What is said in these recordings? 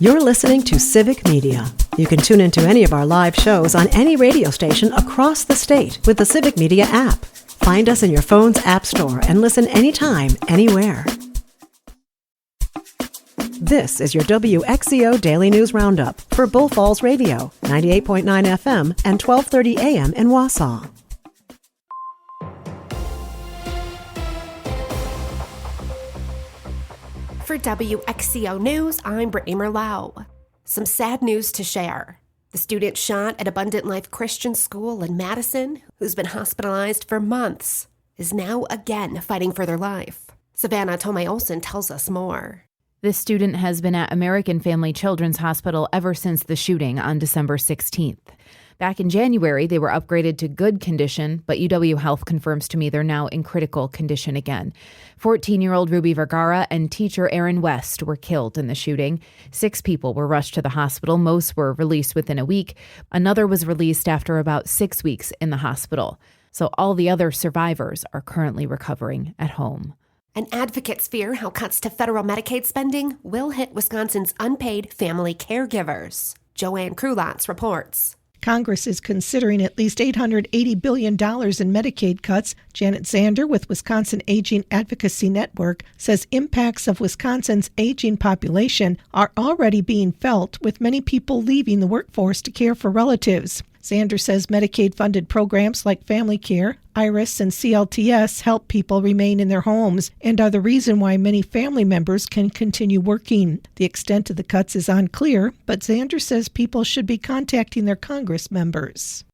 You're listening to Civic Media. You can tune into any of our live shows on any radio station across the state with the Civic Media app. Find us in your phone's app store and listen anytime, anywhere. This is your WXCO Daily News Roundup for Bull Falls Radio, 98.9 FM and 1230 AM in Wausau. For WXCO News, I'm Brittany Merlot. Some sad news to share. The student shot at Abundant Life Christian School in Madison, who's been hospitalized for months, is now again fighting for their life. Savannah Tomei-Olsen tells us more. This student has been at American Family Children's Hospital ever since the shooting on December 16th. Back in January, they were upgraded to good condition, but UW Health confirms to me they're now in critical condition again. 14-year-old Ruby Vergara and teacher Aaron West were killed in the shooting. 6 people were rushed to the hospital. Most were released within a week. Another was released after about 6 weeks in the hospital. So all the other survivors are currently recovering at home. And advocates fear how cuts to federal Medicaid spending will hit Wisconsin's unpaid family caregivers. Joanne Krulotz reports. Congress is considering at least $880 billion in Medicaid cuts. Janet Zander with Wisconsin Aging Advocacy Network says impacts of Wisconsin's aging population are already being felt, with many people leaving the workforce to care for relatives. Zander says Medicaid-funded programs like Family Care, IRIS, and CLTS help people remain in their homes and are the reason why many family members can continue working. The extent of the cuts is unclear, but Zander says people should be contacting their Congress members.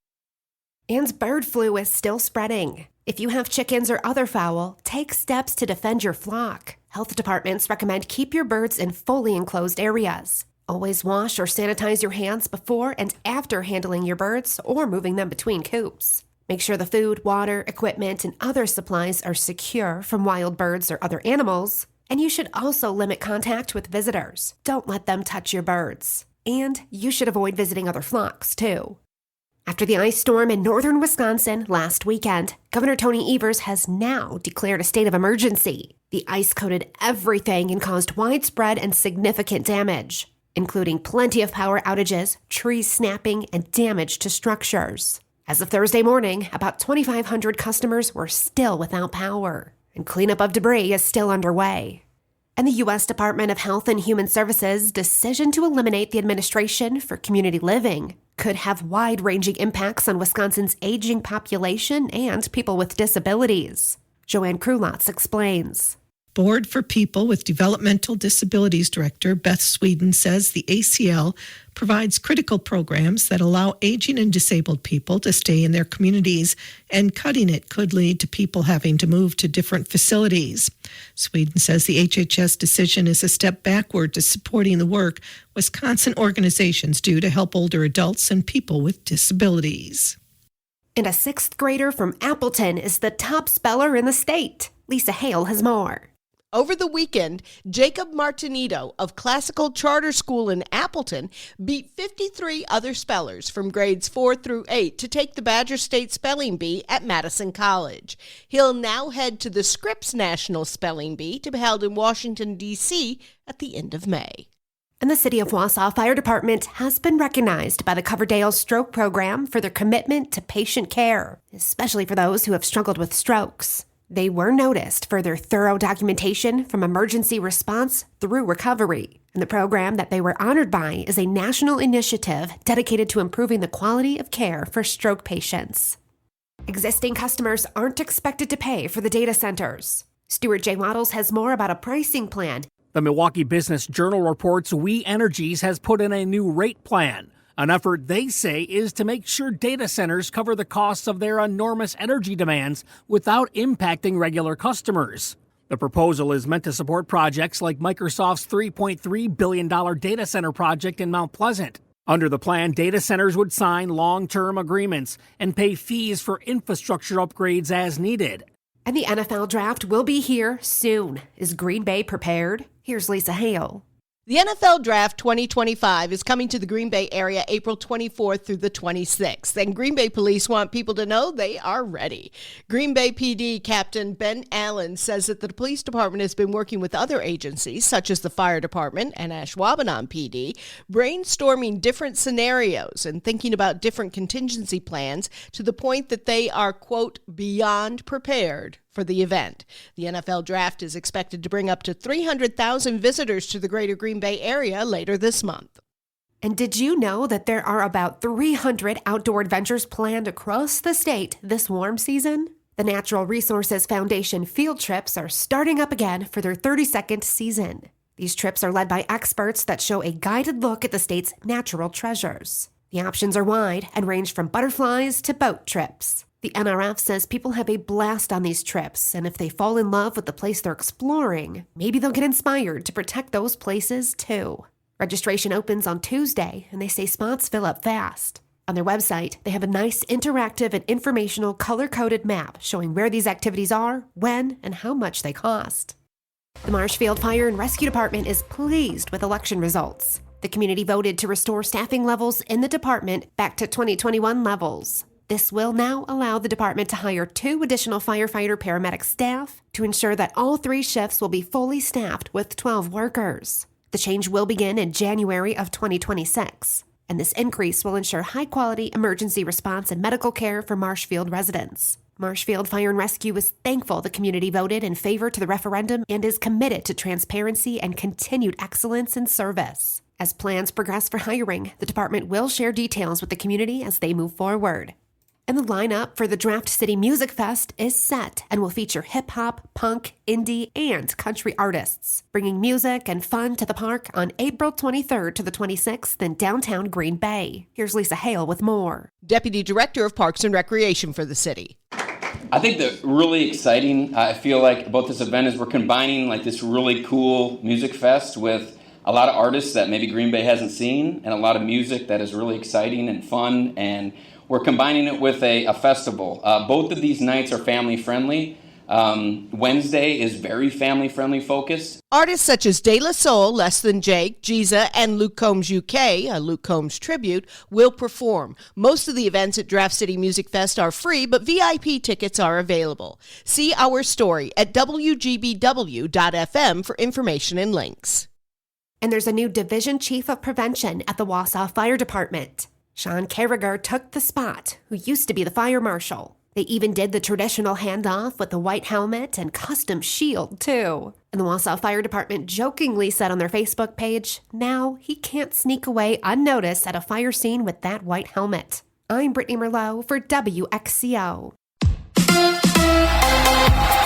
And bird flu is still spreading. If you have chickens or other fowl, take steps to defend your flock. Health departments recommend keep your birds in fully enclosed areas. Always wash or sanitize your hands before and after handling your birds or moving them between coops. Make sure the food, water, equipment, and other supplies are secure from wild birds or other animals. And you should also limit contact with visitors. Don't let them touch your birds. And you should avoid visiting other flocks, too. After the ice storm in northern Wisconsin last weekend, Governor Tony Evers has now declared a state of emergency. The ice coated everything and caused widespread and significant damage, including plenty of power outages, trees snapping, and damage to structures. As of Thursday morning, about 2,500 customers were still without power, and cleanup of debris is still underway. And the U.S. Department of Health and Human Services' decision to eliminate the Administration for Community Living could have wide-ranging impacts on Wisconsin's aging population and people with disabilities. Joanne Krulotz explains. Board for People with Developmental Disabilities Director Beth Sweden says the ACL provides critical programs that allow aging and disabled people to stay in their communities, and cutting it could lead to people having to move to different facilities. Sweden says the HHS decision is a step backward to supporting the work Wisconsin organizations do to help older adults and people with disabilities. And a 6th grader from Appleton is the top speller in the state. Lisa Hale has more. Over the weekend, Jacob Martinito of Classical Charter School in Appleton beat 53 other spellers from grades 4 through 8 to take the Badger State Spelling Bee at Madison College. He'll now head to the Scripps National Spelling Bee to be held in Washington, D.C. at the end of May. And the City of Wausau Fire Department has been recognized by the Coverdale Stroke Program for their commitment to patient care, especially for those who have struggled with strokes. They were noticed for their thorough documentation from emergency response through recovery. And the program that they were honored by is a national initiative dedicated to improving the quality of care for stroke patients. Existing customers aren't expected to pay for the data centers. Stuart J. Waddles has more about a pricing plan. The Milwaukee Business Journal reports We Energies has put in a new rate plan. An effort they say is to make sure data centers cover the costs of their enormous energy demands without impacting regular customers. The proposal is meant to support projects like Microsoft's $3.3 billion data center project in Mount Pleasant. Under the plan, data centers would sign long-term agreements and pay fees for infrastructure upgrades as needed. And the NFL draft will be here soon. Is Green Bay prepared? Here's Lisa Hale. The NFL Draft 2025 is coming to the Green Bay area April 24th through the 26th, and Green Bay police want people to know they are ready. Green Bay PD Captain Ben Allen says that the police department has been working with other agencies, such as the fire department and Ashwaubenon PD, brainstorming different scenarios and thinking about different contingency plans to the point that they are, quote, beyond prepared for the event. The NFL Draft is expected to bring up to 300,000 visitors to the greater Green Bay area later this month. And did you know that there are about 300 outdoor adventures planned across the state this warm season? The Natural Resources Foundation field trips are starting up again for their 32nd season. These trips are led by experts that show a guided look at the state's natural treasures. The options are wide and range from butterflies to boat trips. The NRF says people have a blast on these trips, and if they fall in love with the place they're exploring, maybe they'll get inspired to protect those places too. Registration opens on Tuesday, and they say spots fill up fast. On their website, they have a nice interactive and informational color-coded map showing where these activities are, when, and how much they cost. The Marshfield Fire and Rescue Department is pleased with election results. The community voted to restore staffing levels in the department back to 2021 levels. This will now allow the department to hire 2 additional firefighter-paramedic staff to ensure that all 3 shifts will be fully staffed with 12 workers. The change will begin in January of 2026, and this increase will ensure high-quality emergency response and medical care for Marshfield residents. Marshfield Fire and Rescue is thankful the community voted in favor to the referendum and is committed to transparency and continued excellence in service. As plans progress for hiring, the department will share details with the community as they move forward. And the lineup for the Draft City Music Fest is set and will feature hip-hop, punk, indie, and country artists, bringing music and fun to the park on April 23rd to the 26th in downtown Green Bay. Here's Lisa Hale with more. Deputy Director of Parks and Recreation for the city. I think that really exciting, I feel like, about this event is we're combining like this really cool music fest with a lot of artists that maybe Green Bay hasn't seen and a lot of music that is really exciting and fun, and we're combining it with a festival. Both of these nights are family-friendly. Wednesday is very family-friendly focused. Artists such as De La Soul, Less Than Jake, Giza, and Luke Combs UK, a Luke Combs tribute, will perform. Most of the events at Draft City Music Fest are free, but VIP tickets are available. See our story at wgbw.fm for information and links. And there's a new Division Chief of Prevention at the Wausau Fire Department. Sean Carragher took the spot, who used to be the fire marshal. They even did the traditional handoff with the white helmet and custom shield, too. And the Wausau Fire Department jokingly said on their Facebook page, now he can't sneak away unnoticed at a fire scene with that white helmet. I'm Brittany Merlot for WXCO.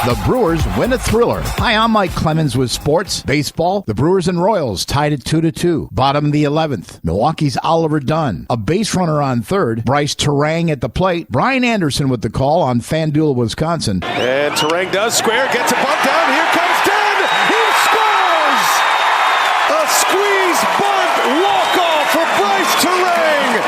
The Brewers win a thriller. Hi, I'm Mike Clemens with sports. Baseball, the Brewers and Royals tied at 2-2. Bottom of the 11th. Milwaukee's Oliver Dunn. A base runner on third. Bryce Terang at the plate. Brian Anderson with the call on FanDuel, Wisconsin. And Terang does square, gets a bunt down. Here comes Den. He scores! A squeeze bunt walk-off for Bryce Terang.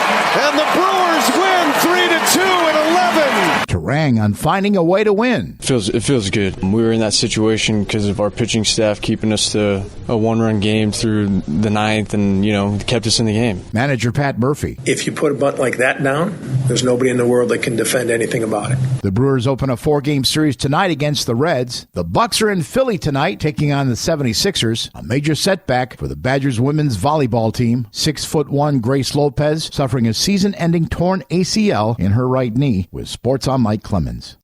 And the Brewers win 3-2 in 11. Terang on finding a way to win. It feels good. We were in that situation because of our pitching staff keeping us to a one-run game through the ninth and, kept us in the game. Manager Pat Murphy. If you put a bunt like that down, there's nobody in the world that can defend anything about it. The Brewers open a 4-game series tonight against the Reds. The Bucks are in Philly tonight taking on the 76ers. A major setback for the Badgers women's volleyball team. 6'1" Grace Lopez suffering a season-ending torn ACL in her right knee. With Sports on Mike Clemens.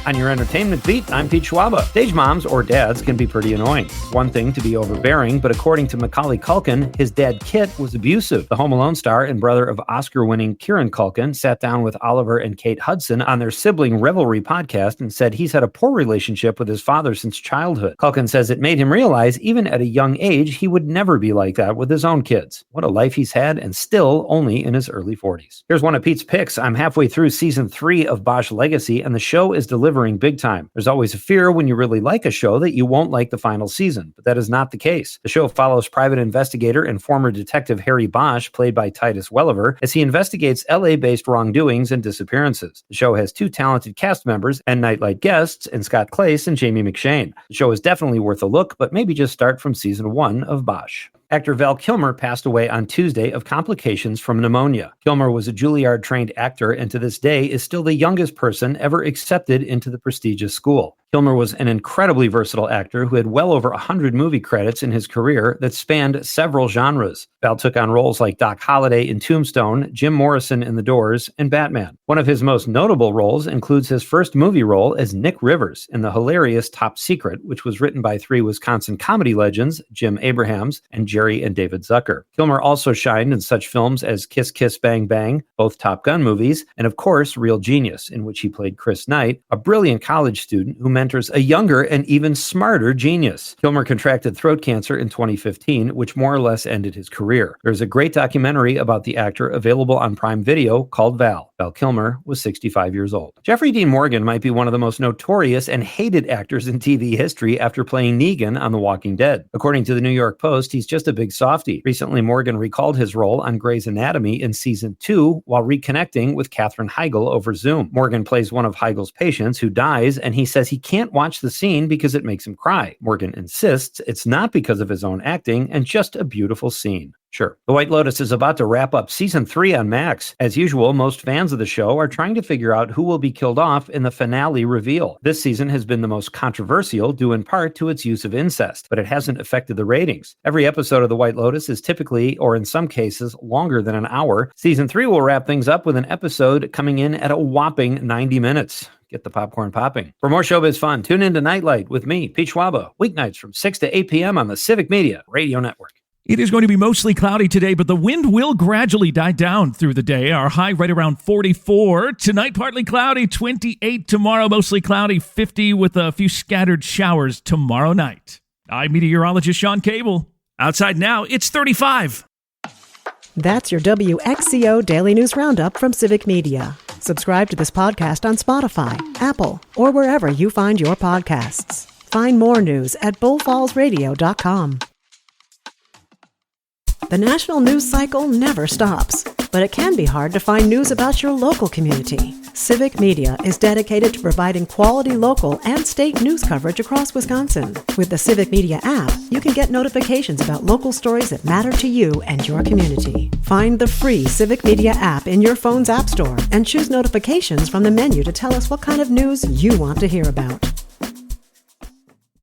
On your entertainment beat, I'm Pete Schwaba. Stage moms or dads can be pretty annoying. It's one thing to be overbearing, but according to Macaulay Culkin, his dad Kit was abusive. The Home Alone star and brother of Oscar-winning Kieran Culkin sat down with Oliver and Kate Hudson on their sibling Revelry podcast and said he's had a poor relationship with his father since childhood. Culkin says it made him realize even at a young age he would never be like that with his own kids. What a life he's had, and still only in his early 40s. Here's one of Pete's picks. I'm halfway through season 3 of Bosch Legacy, and the show is delivered delivering big time. There's always a fear when you really like a show that you won't like the final season, but that is not the case. The show follows private investigator and former detective Harry Bosch, played by Titus Welliver, as he investigates LA-based wrongdoings and disappearances. The show has two talented cast members and nightlight guests in Scott Clace and Jamie McShane. The show is definitely worth a look, but maybe just start from season 1 of Bosch. Actor Val Kilmer passed away on Tuesday of complications from pneumonia. Kilmer was a Juilliard-trained actor and to this day is still the youngest person ever accepted into the prestigious school. Kilmer was an incredibly versatile actor who had well over 100 movie credits in his career that spanned several genres. Val took on roles like Doc Holliday in Tombstone, Jim Morrison in The Doors, and Batman. One of his most notable roles includes his first movie role as Nick Rivers in the hilarious Top Secret, which was written by 3 Wisconsin comedy legends, Jim Abrahams and Jerry and David Zucker. Kilmer also shined in such films as Kiss Kiss Bang Bang, both Top Gun movies, and of course Real Genius, in which he played Chris Knight, a brilliant college student who mentors a younger and even smarter genius. Kilmer contracted throat cancer in 2015, which more or less ended his career. There's a great documentary about the actor available on Prime Video called Val. Val Kilmer was 65 years old. Jeffrey Dean Morgan might be one of the most notorious and hated actors in TV history after playing Negan on The Walking Dead. According to the New York Post, he's just a big softie. Recently, Morgan recalled his role on Grey's Anatomy in season 2 while reconnecting with Katherine Heigl over Zoom. Morgan plays one of Heigl's patients who dies, and he says he can't watch the scene because it makes him cry. Morgan insists it's not because of his own acting and just a beautiful scene. Sure. The White Lotus is about to wrap up season 3 on Max. As usual, most fans of the show are trying to figure out who will be killed off in the finale reveal. This season has been the most controversial due in part to its use of incest, but it hasn't affected the ratings. Every episode of The White Lotus is typically, or in some cases, longer than an hour. Season 3 will wrap things up with an episode coming in at a whopping 90 minutes. Get the popcorn popping. For more showbiz fun, tune in to Nightlight with me, Pete Schwaba, weeknights from 6 to 8 p.m. on the Civic Media Radio Network. It is going to be mostly cloudy today, but the wind will gradually die down through the day. Our high right around 44. Tonight, partly cloudy, 28 tomorrow, mostly cloudy, 50 with a few scattered showers tomorrow night. I'm meteorologist Sean Cable. Outside now, it's 35. That's your WXCO Daily News Roundup from Civic Media. Subscribe to this podcast on Spotify, Apple, or wherever you find your podcasts. Find more news at bullfallsradio.com. The national news cycle never stops, but it can be hard to find news about your local community. Civic Media is dedicated to providing quality local and state news coverage across Wisconsin. With the Civic Media app, you can get notifications about local stories that matter to you and your community. Find the free Civic Media app in your phone's app store and choose notifications from the menu to tell us what kind of news you want to hear about.